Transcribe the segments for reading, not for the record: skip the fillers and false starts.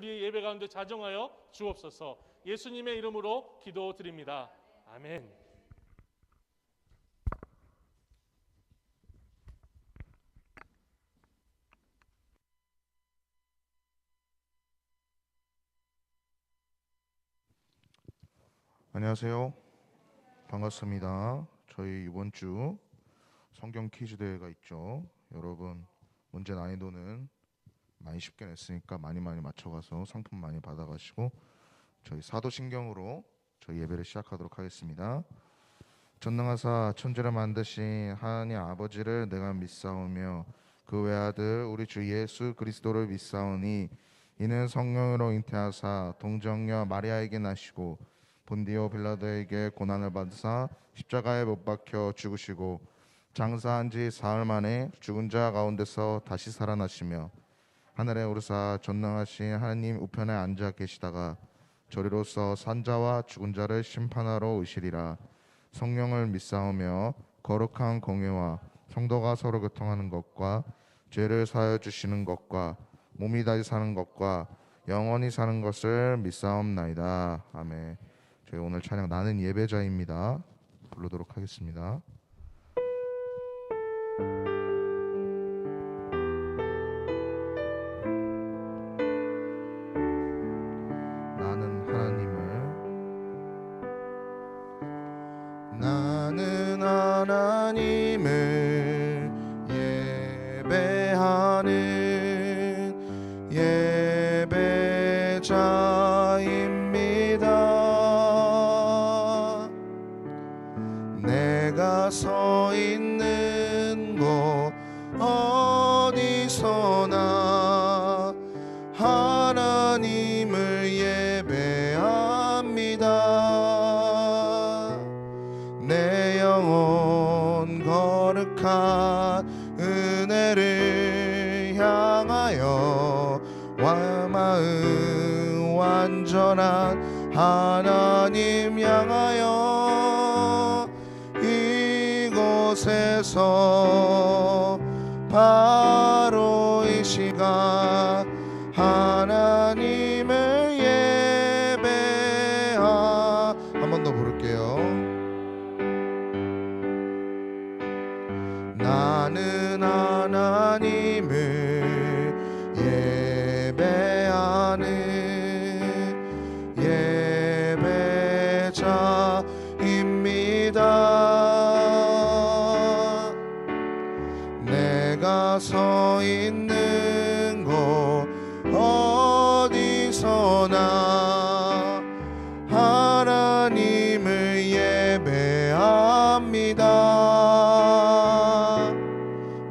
우리 예배 가운데 자정하여 주옵소서. 예수님의 이름으로 기도드립니다. 아멘. 안녕하세요. 반갑습니다. 저희 이번 주 성경 퀴즈 대회가 있죠. 여러분 문제 난이도는 많이 쉽게 냈으니까 많이 맞춰가서 상품 많이 받아가시고 저희 사도신경으로 저희 예배를 시작하도록 하겠습니다. 전능하사 천지를 만드신 하나님 아버지를 내가 믿사오며 그 외아들 우리 주 예수 그리스도를 믿사오니 이는 성령으로 잉태하사 동정녀 마리아에게 나시고 본디오 빌라도에게 고난을 받으사 십자가에 못 박혀 죽으시고 장사한 지 사흘 만에 죽은 자 가운데서 다시 살아나시며 하늘에 오르사 전능하신 하나님 우편에 앉아 계시다가 저리로서 산자와 죽은 자를 심판하러 오시리라. 성령을 믿사오며 거룩한 공예와 성도가 서로 교통하는 것과 죄를 사하여 주시는 것과 몸이 다시 사는 것과 영원히 사는 것을 믿사옵나이다. 아멘. 저희 오늘 찬양 나는 예배자입니다. 부르도록 하겠습니다. 나는 하나님을 예배하는 예배자입니다. 내가 서 있는 곳 어디서나 하나님을 예배합니다. 내 영혼 거룩한 은혜를 향하여 마음 완전한 하나님 향하여 이곳에서 바로 이 시간 하나님을 예배하 한 번 더 부를게요. 나는 하나님을 예배하는 예배자입니다. 내가 서 있는 곳 어디서나 하나님을 예배합니다.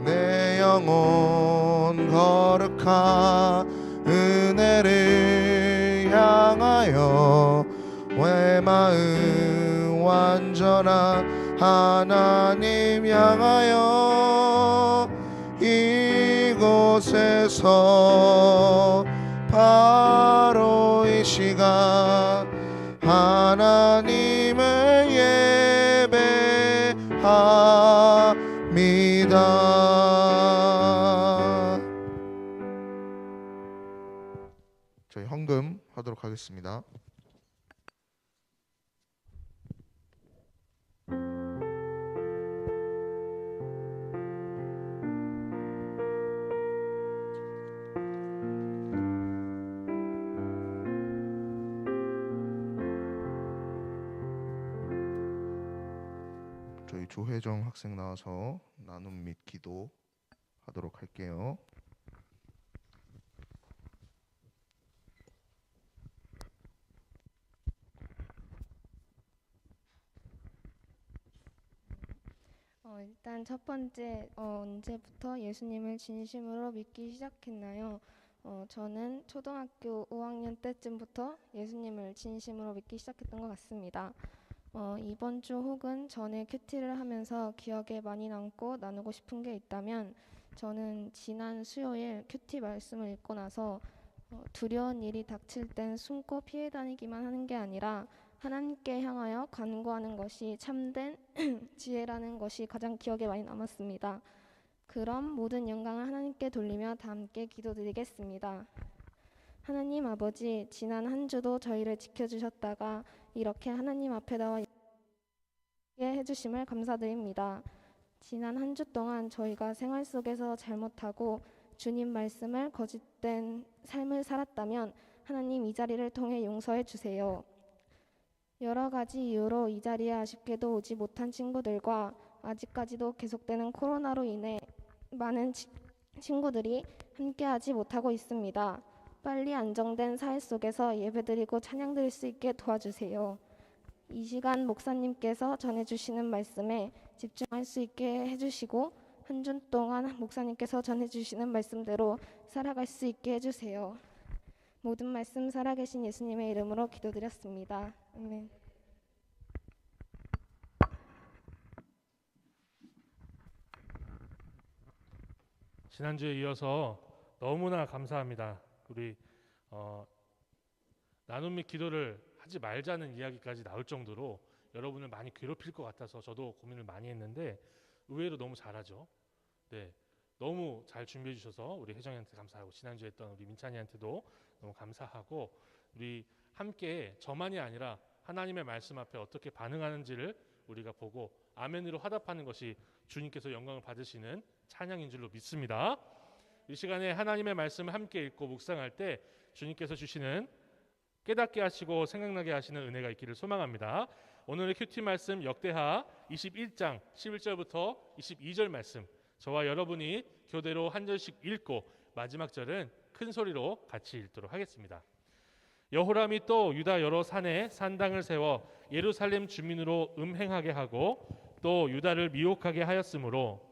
내 영혼 거룩한 은혜를 향하여 내 마음 완전한 하나님 향하여 이곳에서 바로 이 시간 하나님을 예배합니다. 저희 헌금 하도록 하겠습니다. 저희 조혜정 학생 나와서 나눔 및 기도 하도록 할게요. 일단 첫 번째, 언제부터 예수님을 진심으로 믿기 시작했나요? 저는 초등학교 5학년 때쯤부터 예수님을 진심으로 믿기 시작했던 것 같습니다. 이번 주 혹은 전에 큐티를 하면서 기억에 많이 남고 나누고 싶은 게 있다면 저는 지난 수요일 큐티 말씀을 읽고 나서 두려운 일이 닥칠 땐 숨고 피해 다니기만 하는 게 아니라 하나님께 향하여 간구하는 것이 참된 지혜라는 것이 가장 기억에 많이 남았습니다. 그럼 모든 영광을 하나님께 돌리며 다 함께 기도드리겠습니다. 하나님 아버지, 지난 한 주도 저희를 지켜주셨다가 이렇게 하나님 앞에 나와 해주심을 감사드립니다. 지난 한 주 동안 저희가 생활 속에서 잘못하고 주님 말씀을 거짓된 삶을 살았다면 하나님 이 자리를 통해 용서해 주세요. 여러 가지 이유로 이 자리에 아쉽게도 오지 못한 친구들과 아직까지도 계속되는 코로나로 인해 많은 친구들이 함께하지 못하고 있습니다. 빨리 안정된 사회 속에서 예배드리고 찬양드릴 수 있게 도와주세요. 이 시간 목사님께서 전해주시는 말씀에 집중할 수 있게 해주시고 한 주 동안 목사님께서 전해주시는 말씀대로 살아갈 수 있게 해주세요. 모든 말씀 살아계신 예수님의 이름으로 기도드렸습니다. 아멘. 지난주에 이어서 너무나 감사합니다. 우리 나눔 및 기도를 하지 말자는 이야기까지 나올 정도로 여러분을 많이 괴롭힐 것 같아서 저도 고민을 많이 했는데 의외로 너무 잘하죠. 네, 너무 잘 준비해 주셔서 우리 혜정이한테 감사하고 지난주에 했던 우리 민찬이한테도 너무 감사하고 우리 함께 저만이 아니라 하나님의 말씀 앞에 어떻게 반응하는지를 우리가 보고 아멘으로 화답하는 것이 주님께서 영광을 받으시는 찬양인 줄로 믿습니다. 이 시간에 하나님의 말씀을 함께 읽고 묵상할 때 주님께서 주시는 깨닫게 하시고 생각나게 하시는 은혜가 있기를 소망합니다. 오늘의 큐티 말씀 역대하 21장 11절부터 22절 말씀 저와 여러분이 교대로 한 절씩 읽고 마지막 절은 큰 소리로 같이 읽도록 하겠습니다. 여호람이 또 유다 여러 산에 산당을 세워 예루살렘 주민으로 음행하게 하고 또 유다를 미혹하게 하였으므로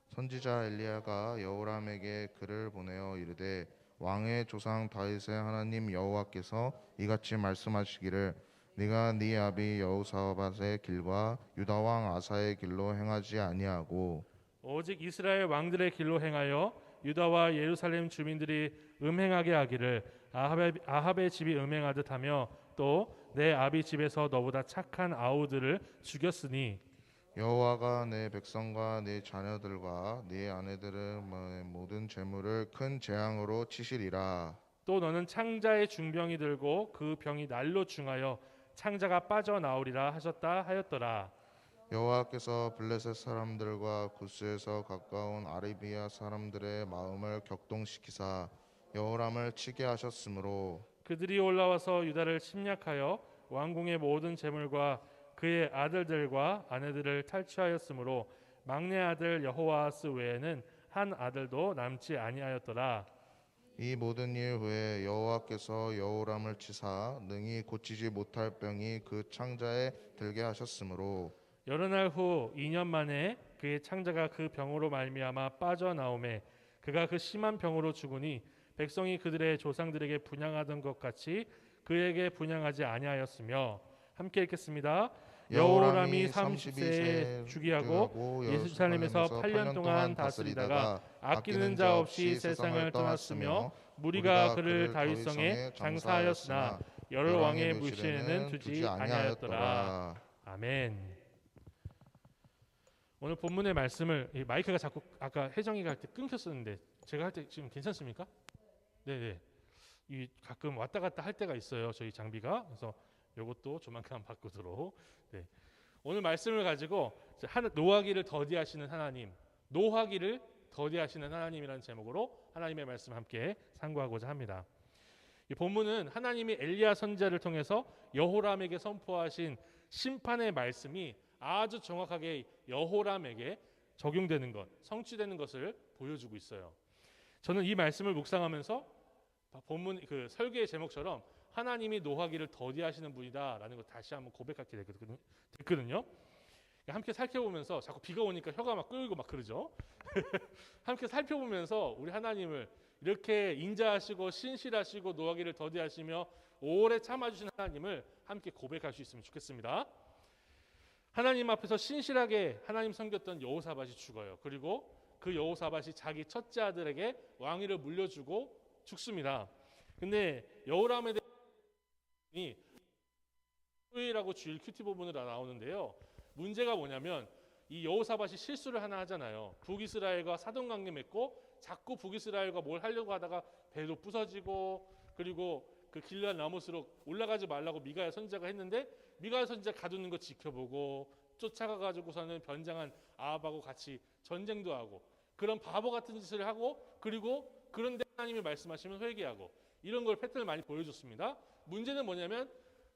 선지자 엘리야가 여호람에게 글을 보내어 이르되 왕의 조상 다윗의 하나님 여호와께서 이같이 말씀하시기를 네가 네 아비 여호사밧의 길과 유다 왕 아사의 길로 행하지 아니하고 오직 이스라엘 왕들의 길로 행하여 유다와 예루살렘 주민들이 음행하게 하기를 아합의 집이 음행하듯 하며 또 내 아비 집에서 너보다 착한 아우들을 죽였으니 여호와가 내 백성과 내 자녀들과 네 아내들의 모든 재물을 큰 재앙으로 치시리라. 또 너는 창자의 중병이 들고 그 병이 날로 중하여 창자가 빠져나오리라 하셨다 하였더라. 여호와께서 블레셋 사람들과 구스에서 가까운 아라비아 사람들의 마음을 격동시키사 여호람을 치게 하셨으므로 그들이 올라와서 유다를 침략하여 왕궁의 모든 재물과 그의 아들들과 아내들을 탈취하였으므로 막내 아들 여호와스 외에는 한 아들도 남지 아니하였더라. 이 모든 일 후에 여호와께서 여호람을 치사 능히 고치지 못할 병이 그 창자에 들게 하셨으므로 여러 날 후 2년 만에 그의 창자가 그 병으로 말미암아 빠져나오매 그가 그 심한 병으로 죽으니 백성이 그들의 조상들에게 분향하던 것 같이 그에게 분향하지 아니하였으며 함께 읽겠습니다. 여호람이 30세에 즉위하고 예루살렘에서 8년 동안 다스리다가 아끼는 자 없이 세상을 떠났으며 무리가 그를 다윗성에 장사하였으나 여러 왕의 묘실에는 두지 아니하였더라. 아멘. 오늘 본문의 말씀을 마이크가 자꾸 아까 혜정이가 할 때 끊겼었는데 제가 할 때 지금 괜찮습니까? 네네. 이 가끔 왔다 갔다 할 때가 있어요. 저희 장비가. 그래서 이것도 조만간 바꾸도록. 네. 오늘 말씀을 가지고 노하기를 더디하시는 하나님, 노하기를 더디하시는 하나님이라는 제목으로 하나님의 말씀 함께 상고하고자 합니다. 이 본문은 하나님이 엘리야 선지자를 통해서 여호람에게 선포하신 심판의 말씀이 아주 정확하게 여호람에게 적용되는 것, 성취되는 것을 보여주고 있어요. 저는 이 말씀을 묵상하면서 본문 그 설교의 제목처럼 하나님이 노하기를 더디하시는 분이다라는 걸 다시 한번 고백하게 됐거든요. 함께 살펴보면서 자꾸 비가 오니까 혀가 막 끓고 막 그러죠. 함께 살펴보면서 우리 하나님을 이렇게 인자하시고 신실하시고 노하기를 더디하시며 오래 참아주신 하나님을 함께 고백할 수 있으면 좋겠습니다. 하나님 앞에서 신실하게 하나님 섬겼던 여호사밧이 죽어요. 그리고 그 여호사밧이 자기 첫째 아들에게 왕위를 물려주고 죽습니다. 근데 여호람에 대해 후일하고 주일 큐티 부분으로 나오는데요. 문제가 뭐냐면 이 여호사밧이 실수를 하나 하잖아요. 북이스라엘과 사돈 관계 맺고 자꾸 북이스라엘과 뭘 하려고 하다가 배도 부서지고 그리고 그 길르앗 라못으로 올라가지 말라고 미가야 선지자가 했는데 미가야 선지자 가두는 거 지켜보고 쫓아가가지고서는 변장한 아합하고 같이 전쟁도 하고 그런 바보 같은 짓을 하고 그리고 그런데 하나님이 말씀하시면 회개하고 이런 걸 패턴을 많이 보여줬습니다. 문제는 뭐냐면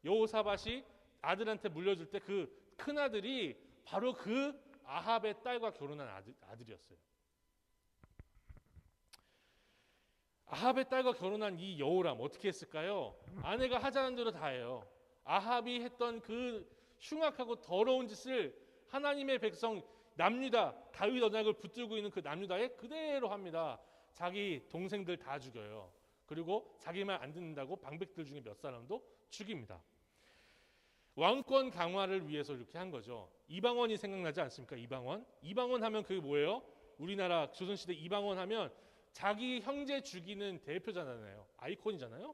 여호사밧이 아들한테 물려줄 때 그 큰 아들이 바로 그 아합의 딸과 결혼한 아들이었어요. 아합의 딸과 결혼한 이 여호람 어떻게 했을까요? 아내가 하자는 대로 다 해요. 아합이 했던 그 흉악하고 더러운 짓을 하나님의 백성 남유다, 다윗 언약을 붙들고 있는 그 남유다에 그대로 합니다. 자기 동생들 다 죽여요. 그리고 자기 말 안 듣는다고 방백들 중에 몇 사람도 죽입니다. 왕권 강화를 위해서 이렇게 한 거죠. 이방원이 생각나지 않습니까? 이방원 하면 그게 뭐예요? 우리나라 조선시대 이방원 하면 자기 형제 죽이는 대표잖아요. 아이콘이잖아요.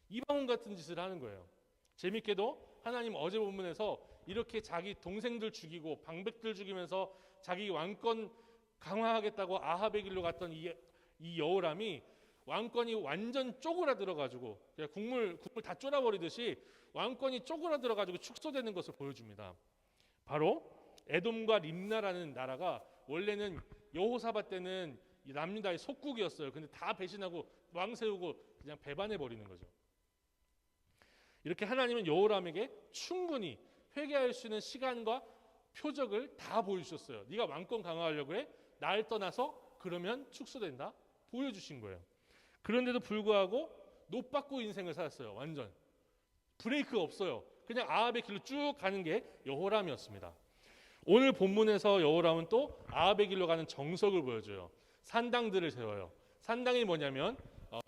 이방원 같은 짓을 하는 거예요. 재밌게도 하나님 어제 본문에서 이렇게 자기 동생들 죽이고 방백들 죽이면서 자기 왕권 강화하겠다고 아합의 길로 갔던 이 여호람이 왕권이 완전 쪼그라들어가지고 국물 다 쫄아버리듯이 왕권이 쪼그라들어가지고 축소되는 것을 보여줍니다. 바로 에돔과 림나라는 나라가 원래는 여호사밧 때는 남유다의 속국이었어요. 근데 다 배신하고 왕 세우고 그냥 배반해 버리는 거죠. 이렇게 하나님은 여호람에게 충분히 회개할 수 있는 시간과 표적을 다 보여주셨어요. 네가 왕권 강화하려고 해? 날 떠나서 그러면 축소된다. 보여주신 거예요. 그런데도 불구하고 노받고 인생을 살았어요. 완전 브레이크가 없어요. 그냥 아합의 길로 쭉 가는 게 여호람이었습니다. 오늘 본문에서 여호람은 또 아합의 길로 가는 정석을 보여줘요. 산당들을 세워요. 산당이 뭐냐면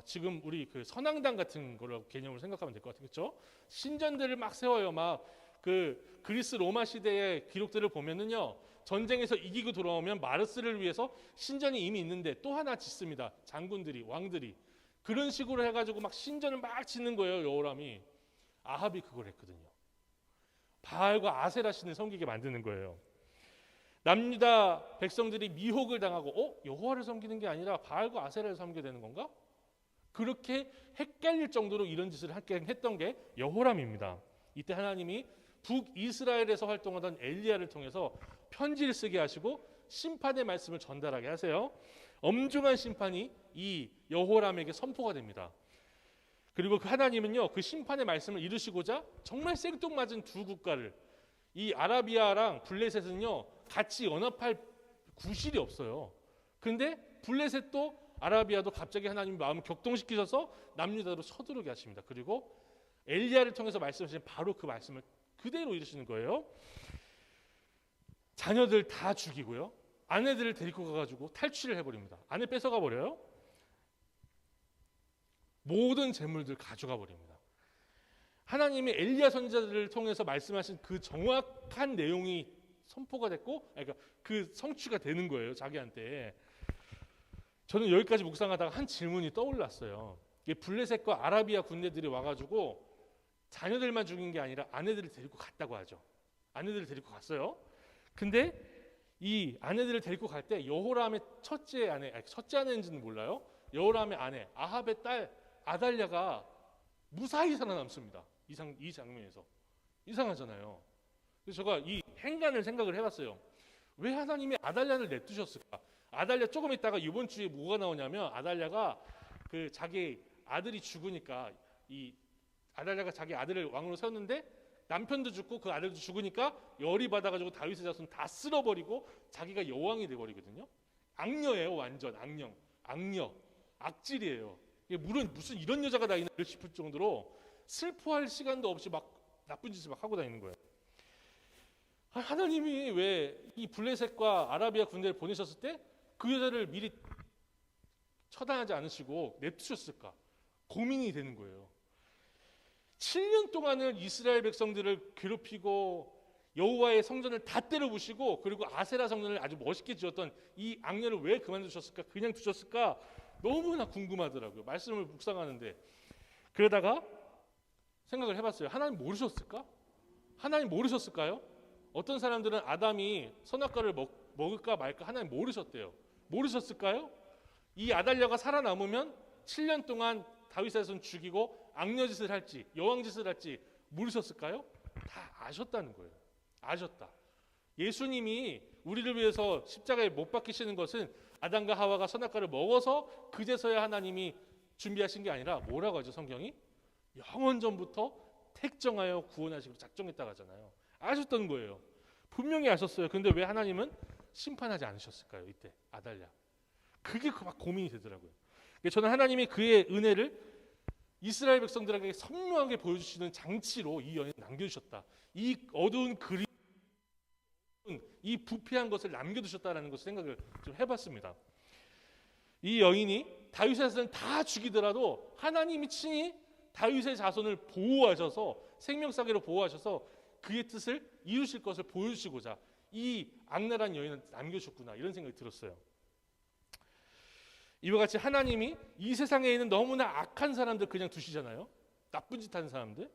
지금 우리 그 선앙당 같은 거라고 개념을 생각하면 될 것 같아요. 그렇죠? 신전들을 막 세워요. 막 그 그리스 로마 시대의 기록들을 보면은요. 전쟁에서 이기고 돌아오면 마르스를 위해서 신전이 이미 있는데 또 하나 짓습니다. 장군들이, 왕들이. 그런 식으로 해가지고 막 신전을 막 짓는 거예요. 여호람이. 아합이 그걸 했거든요. 바알과 아세라 신을 섬기게 만드는 거예요. 남유다 백성들이 미혹을 당하고 여호와를 섬기는 게 아니라 바알과 아세라를 섬기게 되는 건가? 그렇게 헷갈릴 정도로 이런 짓을 했던 게 여호람입니다. 이때 하나님이 북이스라엘에서 활동하던 엘리야를 통해서 편지를 쓰게 하시고 심판의 말씀을 전달하게 하세요. 엄중한 심판이 이 여호람에게 선포가 됩니다. 그리고 그 하나님은요, 그 심판의 말씀을 이루시고자 정말 생뚱맞은 두 국가를, 이 아라비아랑 블레셋은요 같이 연합할 구실이 없어요. 근데 블레셋도 아라비아도 갑자기 하나님이 마음을 격동시키셔서 남유다로 서두르게 하십니다. 그리고 엘리야를 통해서 말씀하신 바로 그 말씀을 그대로 이루시는 거예요. 자녀들 다 죽이고요. 아내들을 데리고 가가지고 탈취를 해버립니다. 아내 뺏어가 버려요. 모든 재물들 가져가 버립니다. 하나님이 엘리야 선지자들을 통해서 말씀하신 그 정확한 내용이 선포가 됐고, 그러니까 그 성취가 되는 거예요. 자기한테. 저는 여기까지 묵상하다가 한 질문이 떠올랐어요. 블레셋과 아라비아 군대들이 와가지고 자녀들만 죽인 게 아니라 아내들을 데리고 갔다고 하죠. 아내들을 데리고 갔어요. 근데 이 아내들을 데리고 갈 때 여호람의 첫째 아내인지는 몰라요. 여호람의 아내 아합의 딸 아달랴가 무사히 살아남습니다. 이 장면에서 이상하잖아요. 그래서 제가 이 행간을 생각을 해봤어요. 왜 하나님이 아달랴를 냅두셨을까? 아달랴 조금 있다가 이번 주에 뭐가 나오냐면 아달랴가 그 자기 아들이 죽으니까 이 아달랴가 자기 아들을 왕으로 세웠는데 남편도 죽고 그 아들도 죽으니까 열이 받아가지고 다윗의 자손 다 쓸어버리고 자기가 여왕이 돼버리거든요. 악녀예요, 완전 악녀, 악질이에요. 물론 무슨 이런 여자가 다 있나 싶을 정도로 슬퍼할 시간도 없이 막 나쁜 짓을 막 하고 다니는 거예요. 하나님이 왜 이 블레셋과 아라비아 군대를 보내셨을 때 그 여자를 미리 처단하지 않으시고 냅두셨을까? 고민이 되는 거예요. 7년 동안을 이스라엘 백성들을 괴롭히고 여호와의 성전을 다 때려부시고 그리고 아세라 성전을 아주 멋있게 지었던 이 악녀를 왜 그만두셨을까? 그냥 두셨을까? 너무나 궁금하더라고요. 말씀을 묵상하는데. 그러다가 생각을 해봤어요. 하나님 모르셨을까? 하나님 모르셨을까요? 어떤 사람들은 아담이 선악과를 먹을까 말까 하나님 모르셨대요. 모르셨을까요? 이 아달랴가 살아남으면 7년 동안 다윗의 자손 죽이고 악녀짓을 할지 여왕짓을 할지 모르셨을까요? 다 아셨다는 거예요. 아셨다. 예수님이 우리를 위해서 십자가에 못 박히시는 것은 아담과 하와가 선악과를 먹어서 그제서야 하나님이 준비하신 게 아니라 뭐라고 하죠? 성경이 영원 전부터 택정하여 구원하시기로 작정했다고 하잖아요. 아셨던 거예요. 분명히 아셨어요. 근데 왜 하나님은 심판하지 않으셨을까요? 이때 아달랴. 그게 막 고민이 되더라고요. 저는 하나님이 그의 은혜를 이스라엘 백성들에게 선명하게 보여주시는 장치로 이 여인을 남겨주셨다. 이 어두운 그림, 이 부패한 것을 남겨두셨다라는 것을 생각을 좀 해봤습니다. 이 여인이 다윗의 자손을 다 죽이더라도 하나님이 친히 다윗의 자손을 보호하셔서 생명사기로 보호하셔서 그의 뜻을 이루실 것을 보여주시고자 이 악랄한 여인을 남겨주셨구나 이런 생각이 들었어요. 이와 같이 하나님이 이 세상에 있는 너무나 악한 사람들 그냥 두시잖아요. 나쁜 짓 하는 사람들.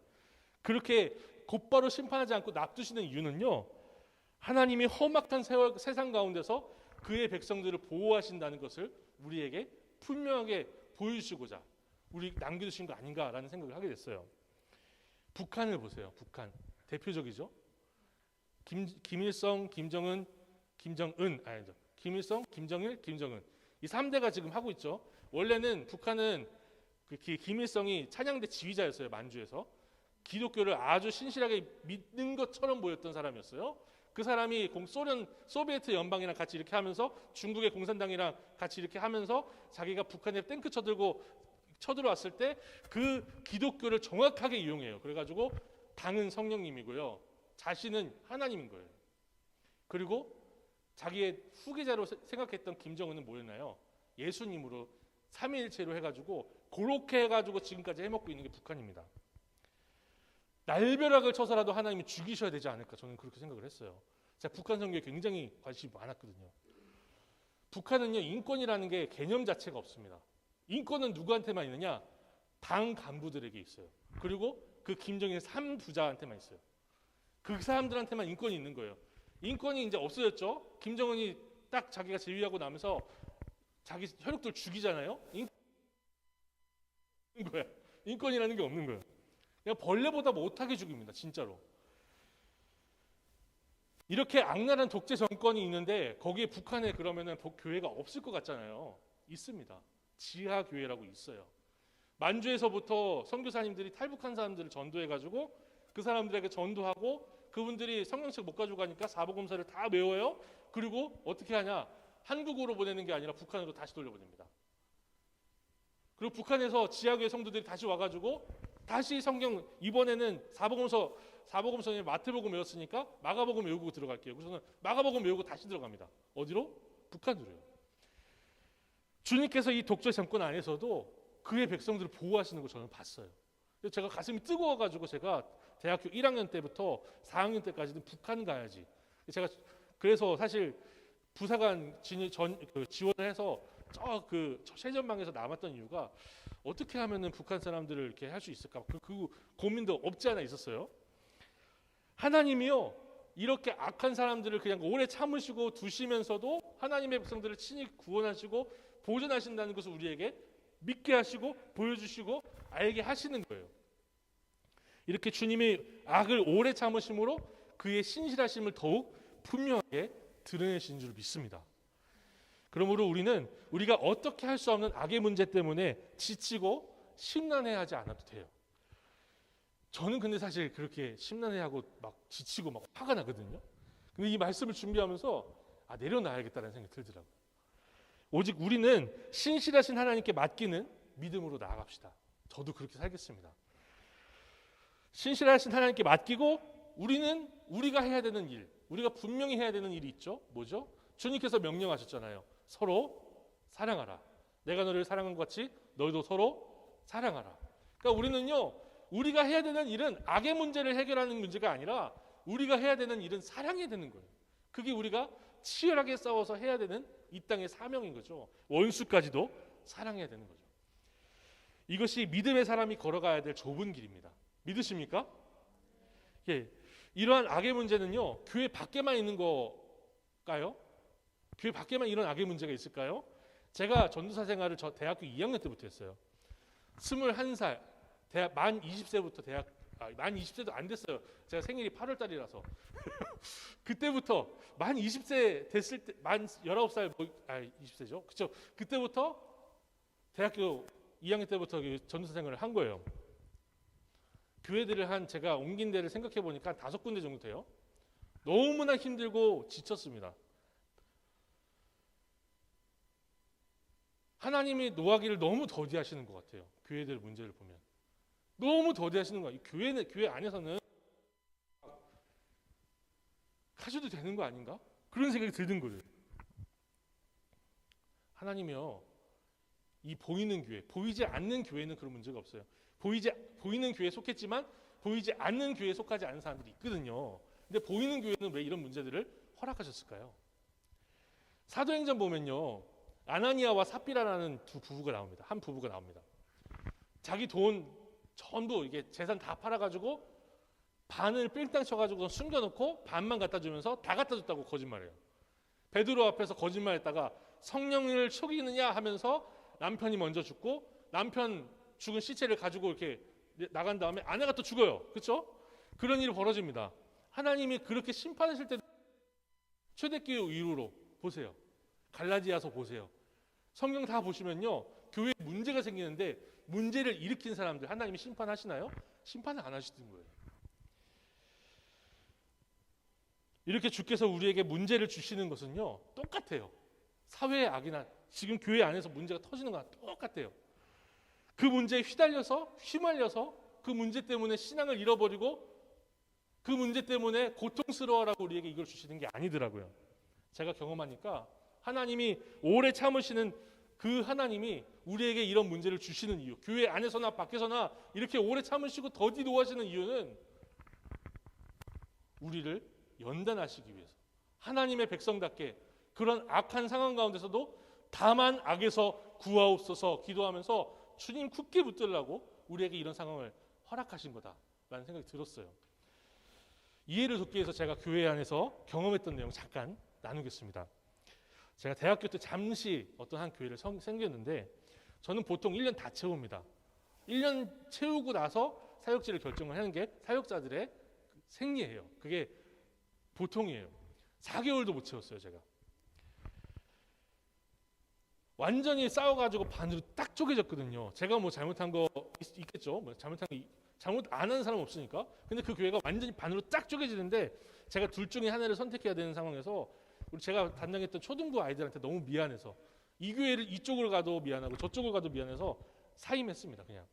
그렇게 곧바로 심판하지 않고 놔두시는 이유는요. 하나님이 험악한 세상 가운데서 그의 백성들을 보호하신다는 것을 우리에게 분명하게 보여주시고자 우리 남겨두신 거 아닌가라는 생각을 하게 됐어요. 북한을 보세요. 북한. 대표적이죠. 김일성, 김정은, 아니죠. 김일성, 김정일, 김정은. 이 3대가 지금 하고 있죠. 원래는 북한은 김일성이 찬양대 지휘자였어요. 만주에서. 기독교를 아주 신실하게 믿는 것처럼 보였던 사람이었어요. 그 사람이 소비에트 연방이랑 같이 이렇게 하면서 중국의 공산당이랑 같이 이렇게 하면서 자기가 북한에 탱크 쳐들어왔을 때 그 기독교를 정확하게 이용해요. 그래가지고 당은 성령님이고요. 자신은 하나님인 거예요. 그리고 자기의 후계자로 생각했던 김정은은 뭐였나요? 예수님으로 삼위일체로 해가지고 그렇게 해가지고 지금까지 해먹고 있는 게 북한입니다. 날벼락을 쳐서라도 하나님이 죽이셔야 되지 않을까 저는 그렇게 생각을 했어요. 제가 북한 선교에 굉장히 관심이 많았거든요. 북한은요 인권이라는 게 개념 자체가 없습니다. 인권은 누구한테만 있느냐? 당 간부들에게 있어요. 그리고 그 김정일 3부자한테만 있어요. 그 사람들한테만 인권이 있는 거예요. 인권이 이제 없어졌죠. 김정은이 딱 자기가 지휘하고 나면서 자기 혈육들 죽이잖아요. 인권이라는 게 없는 거예요. 그냥 벌레보다 못하게 죽입니다. 진짜로. 이렇게 악랄한 독재 정권이 있는데 거기에 북한에 그러면은 교회가 없을 것 같잖아요. 있습니다. 지하 교회라고 있어요. 만주에서부터 선교사님들이 탈북한 사람들을 전도해가지고 그 사람들에게 전도하고 그분들이 성경책 못 가지고 가니까 사복음서를 다 외워요. 그리고 어떻게 하냐? 한국으로 보내는 게 아니라 북한으로 다시 돌려보냅니다. 그리고 북한에서 지하교회 성도들이 다시 와가지고 다시 성경 이번에는 사복음서는 마태복음 외웠으니까 마가복음 외우고 들어갈게요. 그래서 마가복음 외우고 다시 들어갑니다. 어디로? 북한으로요. 주님께서 이 독재 정권 안에서도 그의 백성들을 보호하시는 걸 저는 봤어요. 그래서 제가 가슴이 뜨거워가지고 제가 대학교 1학년 때부터 4학년 때까지는 북한 가야지. 제가 그래서 사실 부사관 지원을 해서 그 최전방에서 남았던 이유가 어떻게 하면은 북한 사람들을 이렇게 할 수 있을까? 그 고민도 없지 않아 있었어요. 하나님이요 이렇게 악한 사람들을 그냥 오래 참으시고 두시면서도 하나님의 백성들을 친히 구원하시고 보존하신다는 것을 우리에게 믿게 하시고 보여주시고 알게 하시는 거예요. 이렇게 주님이 악을 오래 참으심으로 그의 신실하심을 더욱 분명하게 드러내신 줄 믿습니다. 그러므로 우리는 우리가 어떻게 할 수 없는 악의 문제 때문에 지치고 심란해하지 않아도 돼요. 저는 근데 사실 그렇게 심란해하고 막 지치고 막 화가 나거든요. 근데 이 말씀을 준비하면서 내려놔야겠다는 생각이 들더라고요. 오직 우리는 신실하신 하나님께 맡기는 믿음으로 나아갑시다. 저도 그렇게 살겠습니다. 신실하신 하나님께 맡기고 우리는 우리가 해야 되는 일, 우리가 분명히 해야 되는 일이 있죠. 뭐죠? 주님께서 명령하셨잖아요. 서로 사랑하라. 내가 너를 사랑한 것 같이 너희도 서로 사랑하라. 그러니까 우리는요. 우리가 해야 되는 일은 악의 문제를 해결하는 문제가 아니라 우리가 해야 되는 일은 사랑해야 되는 거예요. 그게 우리가 치열하게 싸워서 해야 되는 이 땅의 사명인 거죠. 원수까지도 사랑해야 되는 거죠. 이것이 믿음의 사람이 걸어가야 될 좁은 길입니다. 믿으십니까? 예, 이러한 악의 문제는요. 교회 밖에만 있는 거일까요? 교회 밖에만 이런 악의 문제가 있을까요? 제가 전도사 생활을 대학교 2학년 때부터 했어요. 21살 대학 만 20세부터 만 20세도 안 됐어요. 제가 생일이 8월 달이라서 그때부터 만 20세 됐을 때 만 19살 20세죠. 그렇죠. 그때부터 대학교 2학년 때부터 전도사 생활을 한 거예요. 교회들을 제가 옮긴 데를 생각해 보니까 5군데 정도 돼요. 너무나 힘들고 지쳤습니다. 하나님이 노하기를 너무 더디하시는 것 같아요. 교회들 문제를 보면 너무 더디하시는 거예요. 교회 안에서는 가셔도 되는 거 아닌가? 그런 생각이 들는 거예요. 하나님이요, 이 보이는 교회, 보이지 않는 교회는 그런 문제가 없어요. 보이는 교회에 속했지만 보이지 않는 교회에 속하지 않은 사람들이 있거든요. 근데 보이는 교회는 왜 이런 문제들을 허락하셨을까요? 사도행전 보면요, 아나니아와 삽비라라는 두 부부가 나옵니다. 한 부부가 나옵니다. 자기 돈 전부 이게 재산 다 팔아가지고 반을 삥땅 쳐가지고 숨겨놓고 반만 갖다 주면서 다 갖다 줬다고 거짓말해요. 베드로 앞에서 거짓말했다가 성령을 속이느냐 하면서 남편이 먼저 죽고 남편 죽은 시체를 가지고 이렇게 나간 다음에 아내가 또 죽어요. 그렇죠? 그런 일이 벌어집니다. 하나님이 그렇게 심판하실 때 초대교회 이후로 보세요. 갈라디아서 보세요. 성경 다 보시면요, 교회에 문제가 생기는데 문제를 일으킨 사람들 하나님이 심판하시나요? 심판을 안 하시는 거예요. 이렇게 주께서 우리에게 문제를 주시는 것은요, 똑같아요. 사회의 악이나 지금 교회 안에서 문제가 터지는 거랑 똑같아요. 그 문제에 휘말려서 그 문제 때문에 신앙을 잃어버리고 그 문제 때문에 고통스러워라고 우리에게 이걸 주시는 게 아니더라고요. 제가 경험하니까 하나님이 오래 참으시는 그 하나님이 우리에게 이런 문제를 주시는 이유, 교회 안에서나 밖에서나 이렇게 오래 참으시고 더디 노하시는 이유는 우리를 연단하시기 위해서, 하나님의 백성답게 그런 악한 상황 가운데서도 다만 악에서 구하옵소서 기도하면서 주님 굳게 붙들라고 우리에게 이런 상황을 허락하신 거다라는 생각이 들었어요. 이해를 돕기 위해서 제가 교회 안에서 경험했던 내용 잠깐 나누겠습니다. 제가 대학교 때 잠시 어떤 한 교회를 생겼는데 저는 보통 1년 다 채웁니다. 1년 채우고 나서 사역지를 결정을 하는 게 사역자들의 생리예요. 그게 보통이에요. 4개월도 못 채웠어요, 제가. 완전히 싸워가지고 반으로 딱 쪼개졌거든요. 제가 뭐 잘못한 거 있겠죠. 뭐 잘못 안 하는 사람 없으니까. 근데 그 교회가 완전히 반으로 딱 쪼개지는데 제가 둘 중에 하나를 선택해야 되는 상황에서 제가 담당했던 초등부 아이들한테 너무 미안해서 이 교회를 이쪽으로 가도 미안하고 저쪽으로 가도 미안해서 사임했습니다. 그냥.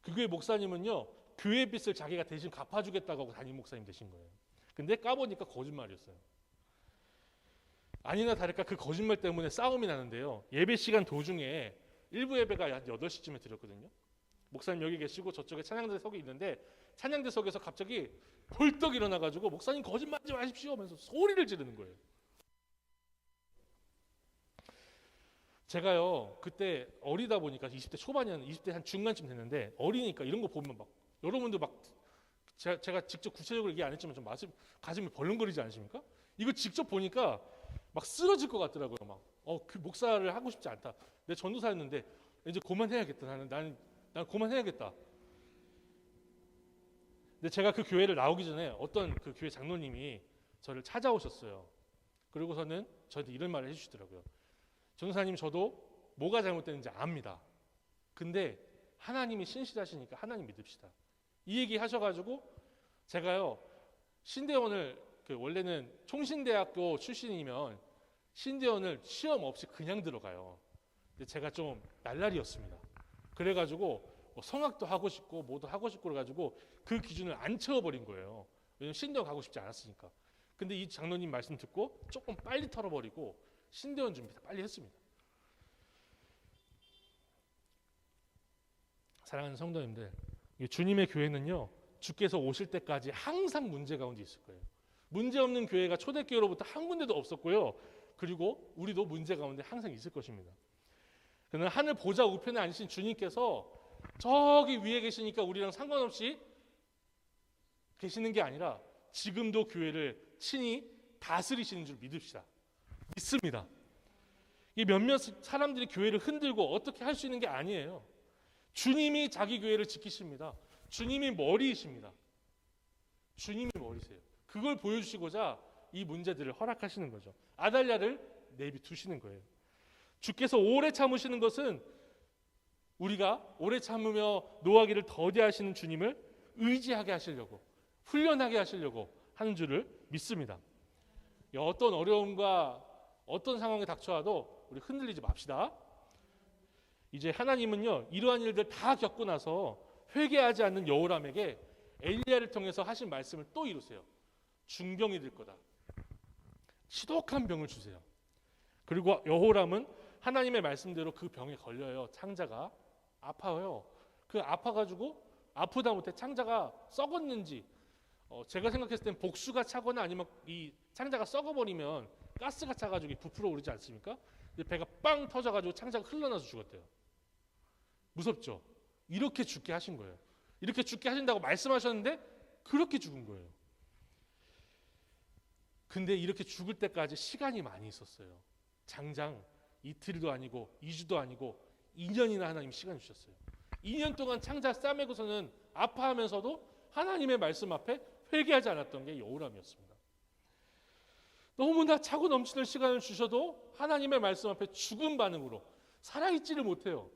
그 교회 목사님은요, 교회 빚을 자기가 대신 갚아주겠다고 하고 담임 목사님 되신 거예요. 근데 까보니까 거짓말이었어요. 아니나 다를까 그 거짓말 때문에 싸움이 나는데요. 예배 시간 도중에 일부 예배가 한 8시쯤에 드렸거든요. 목사님 여기 계시고 저쪽에 찬양대석이 있는데 찬양대석에서 갑자기 벌떡 일어나가지고 목사님 거짓말하지 마십시오 하면서 소리를 지르는 거예요. 제가요 그때 어리다 보니까 20대 초반이었는데 20대 한 중간쯤 됐는데 어리니까 이런 거 보면 막 여러분들 막 제가 직접 구체적으로 얘기 안 했지만 좀 가슴이 벌렁거리지 않으십니까? 이거 직접 보니까 막 쓰러질 것 같더라고요. 막 그 목사를 하고 싶지 않다. 내 전도사였는데 이제 그만해야겠다. 나는 그만해야겠다. 근데 제가 그 교회를 나오기 전에 어떤 그 교회 장로님이 저를 찾아오셨어요. 그리고서는 저한테 이런 말을 해주시더라고요. 전도사님, 저도 뭐가 잘못됐는지 압니다. 근데 하나님이 신실하시니까 하나님 믿읍시다. 이 얘기 하셔가지고 제가요 신대원을 원래는 총신대학교 출신이면 신대원을 시험 없이 그냥 들어가요. 근데 제가 좀 날라리였습니다. 그래가지고 뭐 성악도 하고 싶고 뭐도 하고 싶고 그래가지고 그 기준을 안 채워버린 거예요. 왜냐면 신대원 가고 싶지 않았으니까. 근데 이 장로님 말씀 듣고 조금 빨리 털어버리고 신대원 준비 빨리 했습니다. 사랑하는 성도님들, 주님의 교회는요 주께서 오실 때까지 항상 문제 가운데 있을 거예요. 문제 없는 교회가 초대교회로부터 한 군데도 없었고요. 그리고 우리도 문제 가운데 항상 있을 것입니다. 그러나 하늘 보좌 우편에 앉으신 주님께서 저기 위에 계시니까 우리랑 상관없이 계시는 게 아니라 지금도 교회를 친히 다스리시는 줄 믿읍시다. 믿습니다. 이 몇몇 사람들이 교회를 흔들고 어떻게 할 수 있는 게 아니에요. 주님이 자기 교회를 지키십니다. 주님이 머리이십니다. 주님이 머리세요. 그걸 보여주시고자 이 문제들을 허락하시는 거죠. 아달랴를 내비두시는 거예요. 주께서 오래 참으시는 것은 우리가 오래 참으며 노하기를 더디하시는 주님을 의지하게 하시려고, 훈련하게 하시려고 하는 줄을 믿습니다. 어떤 어려움과 어떤 상황에 닥쳐와도 우리 흔들리지 맙시다. 이제 하나님은요, 이러한 일들 다 겪고 나서 회개하지 않는 여호람에게 엘리야를 통해서 하신 말씀을 또 이루세요. 중병이 될 거다. 지독한 병을 주세요. 그리고 여호람은 하나님의 말씀대로 그 병에 걸려요. 창자가 아파요. 그 아파가지고 아프다 못해 창자가 썩었는지, 제가 생각했을 땐 복수가 차거나 아니면 이 창자가 썩어버리면 가스가 차가지고 부풀어 오르지 않습니까? 근데 배가 빵 터져가지고 창자가 흘러나서 죽었대요. 무섭죠? 이렇게 죽게 하신 거예요. 이렇게 죽게 하신다고 말씀하셨는데 그렇게 죽은 거예요. 근데 이렇게 죽을 때까지 시간이 많이 있었어요. 장장 이틀도 아니고 2주도 아니고 2년이나 하나님 시간 주셨어요. 2년 동안 창자 싸매고서는 아파하면서도 하나님의 말씀 앞에 회개하지 않았던 게 여호람이었습니다. 너무나 차고 넘치는 시간을 주셔도 하나님의 말씀 앞에 죽은 반응으로 살아있지를 못해요.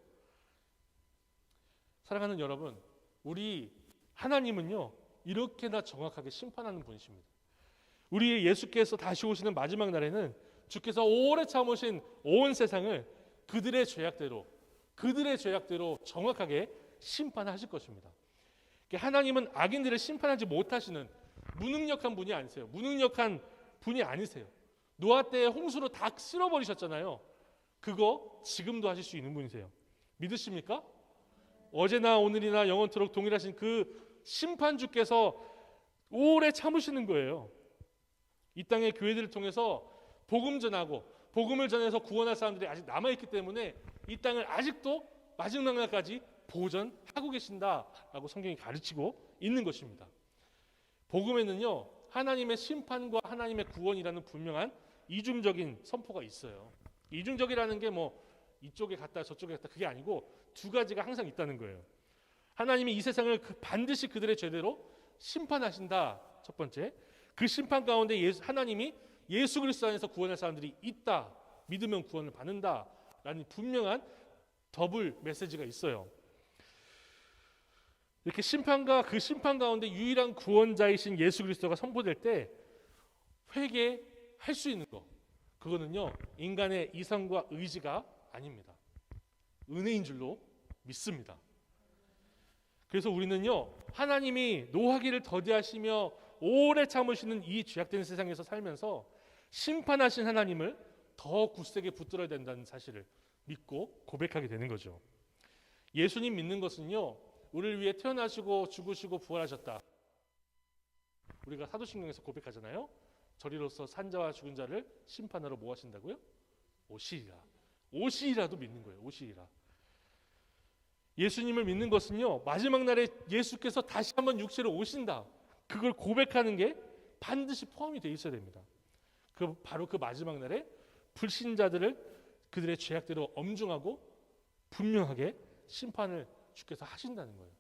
사랑하는 여러분, 우리 하나님은요, 이렇게나 정확하게 심판하는 분이십니다. 우리 예수께서 다시 오시는 마지막 날에는 주께서 오래 참으신 온 세상을 그들의 죄악대로 정확하게 심판하실 것입니다. 하나님은 악인들을 심판하지 못하시는 무능력한 분이 아니세요. 무능력한 분이 아니세요. 노아 때에 홍수로 다 쓸어버리셨잖아요. 그거 지금도 하실 수 있는 분이세요. 믿으십니까? 어제나 오늘이나 영원토록 동일하신 그 심판주께서 오래 참으시는 거예요. 이 땅의 교회들을 통해서 복음 전하고 복음을 전해서 구원할 사람들이 아직 남아있기 때문에 이 땅을 아직도 마지막 날까지 보존하고 계신다라고 성경이 가르치고 있는 것입니다. 복음에는요, 하나님의 심판과 하나님의 구원이라는 분명한 이중적인 선포가 있어요. 이중적이라는 게 뭐 이쪽에 갔다 저쪽에 갔다 그게 아니고 두 가지가 항상 있다는 거예요. 하나님이 이 세상을 반드시 그들의 죄대로 심판하신다. 첫 번째, 그 심판 가운데 하나님이 예수 그리스도 안에서 구원할 사람들이 있다. 믿으면 구원을 받는다라는 분명한 더블 메시지가 있어요. 이렇게 심판과 그 심판 가운데 유일한 구원자이신 예수 그리스도가 선포될 때 회개할 수 있는 거, 그거는요, 인간의 이성과 의지가 아닙니다. 은혜인 줄로 믿습니다. 그래서 우리는요, 하나님이 노하기를 더디하시며 오래 참으시는 이 죄악된 세상에서 살면서 심판하신 하나님을 더 굳세게 붙들어야 된다는 사실을 믿고 고백하게 되는 거죠. 예수님 믿는 것은요, 우리를 위해 태어나시고 죽으시고 부활하셨다. 우리가 사도신경에서 고백하잖아요. 저리로서 산자와 죽은 자를 심판하러 뭐 하신다고요? 오시리라. 오시리라도 믿는 거예요. 오시리라. 예수님을 믿는 것은요, 마지막 날에 예수께서 다시 한번 육체로 오신다. 그걸 고백하는 게 반드시 포함이 되어 있어야 됩니다. 바로 그 마지막 날에 불신자들을 그들의 죄악대로 엄중하고 분명하게 심판을 주께서 하신다는 거예요.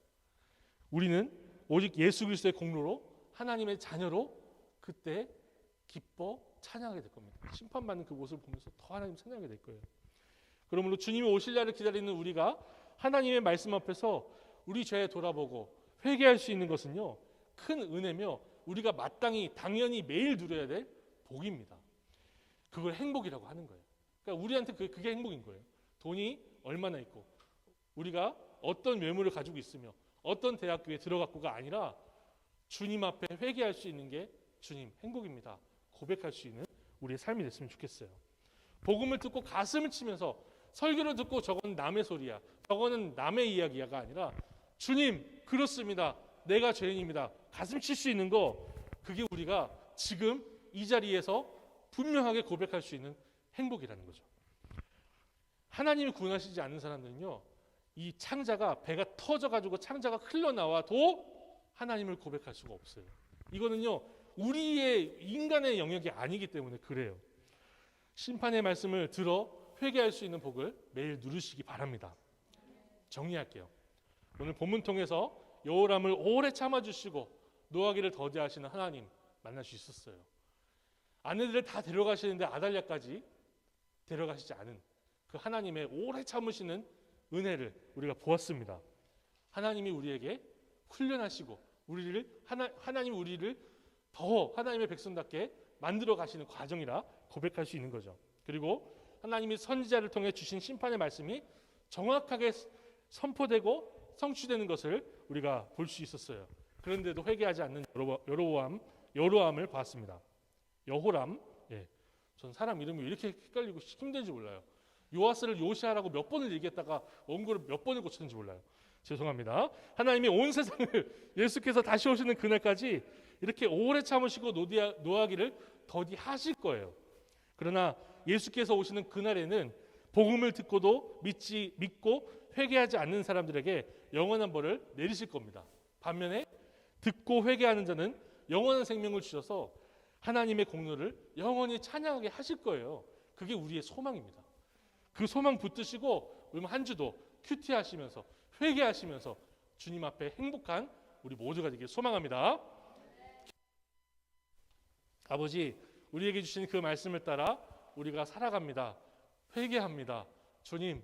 우리는 오직 예수 그리스도의 공로로 하나님의 자녀로 그때 기뻐 찬양하게 될 겁니다. 심판받는 그 모습을 보면서 더 하나님 찬양하게 될 거예요. 그러므로 주님이 오실 날을 기다리는 우리가 하나님의 말씀 앞에서 우리 죄에 돌아보고 회개할 수 있는 것은요, 큰 은혜며 우리가 마땅히 당연히 매일 누려야 될 복입니다. 그걸 행복이라고 하는 거예요. 그러니까 우리한테 그게 행복인 거예요. 돈이 얼마나 있고 우리가 어떤 외모를 가지고 있으며 어떤 대학교에 들어갔고가 아니라 주님 앞에 회개할 수 있는 게 주님 행복입니다. 고백할 수 있는 우리의 삶이 됐으면 좋겠어요. 복음을 듣고 가슴을 치면서 설교를 듣고 저건 남의 소리야, 저거는 남의 이야기야가 아니라 주님 그렇습니다. 내가 죄인입니다. 가슴 칠 수 있는 거, 그게 우리가 지금 이 자리에서 분명하게 고백할 수 있는 행복이라는 거죠. 하나님이 구원하시지 않는 사람들은요, 이 창자가 배가 터져가지고 창자가 흘러나와도 하나님을 고백할 수가 없어요. 이거는요, 우리의 인간의 영역이 아니기 때문에 그래요. 심판의 말씀을 들어 회개할 수 있는 복을 매일 누리시기 바랍니다. 정리할게요. 오늘 본문 통해서 여호람을 오래 참아주시고 노하기를 더디하시는 하나님 만날 수 있었어요. 아내들을 다 데려가시는데 아달랴까지 데려가시지 않은 그 하나님의 오래 참으시는 은혜를 우리가 보았습니다. 하나님이 우리에게 훈련하시고 하나님 우리를 더 하나님의 백성답게 만들어 가시는 과정이라 고백할 수 있는 거죠. 그리고 하나님이 선지자를 통해 주신 심판의 말씀이 정확하게 선포되고 성취되는 것을 우리가 볼 수 있었어요. 그런데도 회개하지 않는 여로함을 봤습니다. 여호람, 전 사람 이름이 왜 이렇게 헷갈리고 힘든지 몰라요. 요아스를 요시아라고 몇 번을 얘기했다가 원고를 몇 번을 고쳤는지 몰라요. 죄송합니다. 하나님이 온 세상을 예수께서 다시 오시는 그날까지 이렇게 오래 참으시고 노하기를 더디하실 거예요. 그러나 예수께서 오시는 그날에는 복음을 듣고도 믿고 회개하지 않는 사람들에게 영원한 벌을 내리실 겁니다. 반면에 듣고 회개하는 자는 영원한 생명을 주셔서 하나님의 공로를 영원히 찬양하게 하실 거예요. 그게 우리의 소망입니다. 그 소망 붙드시고 오늘 한 주도 큐티하시면서 회개하시면서 주님 앞에 행복한 우리 모두가 되길 소망합니다. 아버지, 우리에게 주신 그 말씀을 따라 우리가 살아갑니다. 회개합니다. 주님,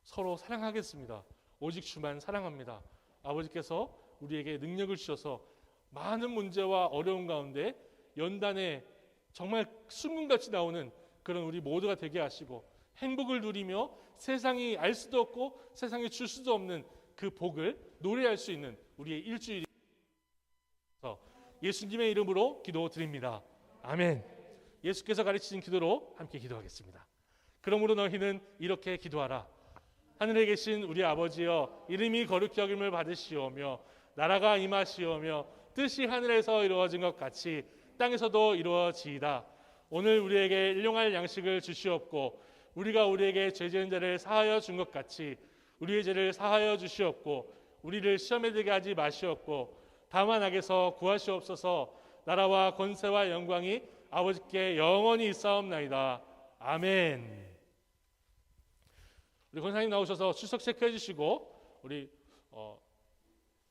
서로 사랑하겠습니다. 오직 주만 사랑합니다. 아버지께서 우리에게 능력을 주셔서 많은 문제와 어려움 가운데 연단에 정말 순금같이 나오는 그런 우리 모두가 되게 하시고 행복을 누리며 세상이 알 수도 없고 세상이 줄 수도 없는 그 복을 노래할 수 있는 우리의 일주일이 예수님의 이름으로 기도드립니다. 아멘. 예수께서 가르치신 기도로 함께 기도하겠습니다. 그러므로 너희는 이렇게 기도하라. 하늘에 계신 우리 아버지여, 이름이 거룩히 여김을 받으시오며 나라가 임하시오며 뜻이 하늘에서 이루어진 것 같이 땅에서도 이루어지이다. 오늘 우리에게 일용할 양식을 주시옵고 우리가 우리에게 죄 지은 자를 사하여 준 것 같이 우리의 죄를 사하여 주시옵고 우리를 시험에 들게 하지 마시옵고 다만 악에서 구하시옵소서. 나라와 권세와 영광이 아버지께 영원히 있사옵나이다. 아멘. 우리 권사님 나오셔서 출석 체크해 주시고 우리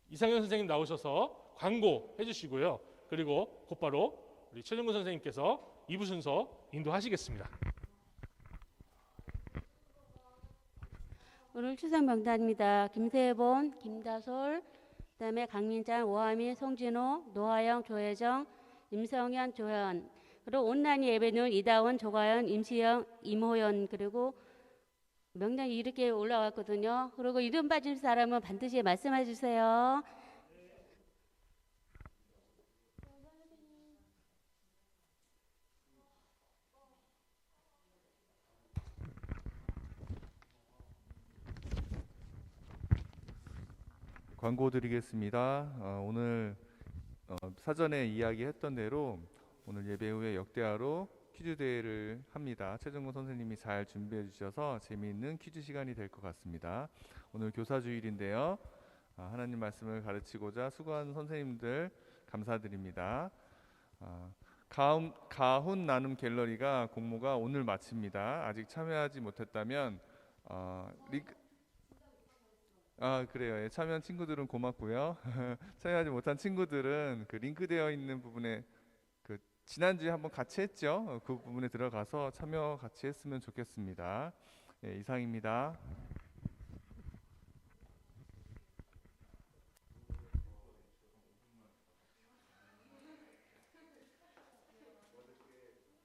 이상현 선생님 나오셔서 광고해 주시고요. 그리고 곧바로 우리 최정근 선생님께서 2부 순서 인도하시겠습니다. 오늘 추석 명단입니다. 김세본, 김다솔, 그다음에 강민찬, 오하민, 송진호, 노하영, 조혜정, 임성현, 조현. 그리고 온라인 예배는 이다원, 조가연, 임시영, 임호연. 그리고 명단이 이렇게 올라왔거든요. 그리고 이름 빠진 사람은 반드시 말씀해 주세요. 광고 드리겠습니다. 오늘 사전에 이야기했던 대로 오늘 예배 후에 역대하로 퀴즈 대회를 합니다. 최정근 선생님이 잘 준비해 주셔서 재미있는 퀴즈 시간이 될 것 같습니다. 오늘 교사주일인데요. 하나님 말씀을 가르치고자 수고한 선생님들 감사드립니다. 가훈 나눔 갤러리가 공모가 오늘 마칩니다. 아직 참여하지 못했다면 그래요. 예, 참여한 친구들은 고맙고요. 참여하지 못한 친구들은 그 링크되어 있는 부분에 그 지난주에 한번 같이 했죠. 그 부분에 들어가서 참여 같이 했으면 좋겠습니다. 예, 이상입니다.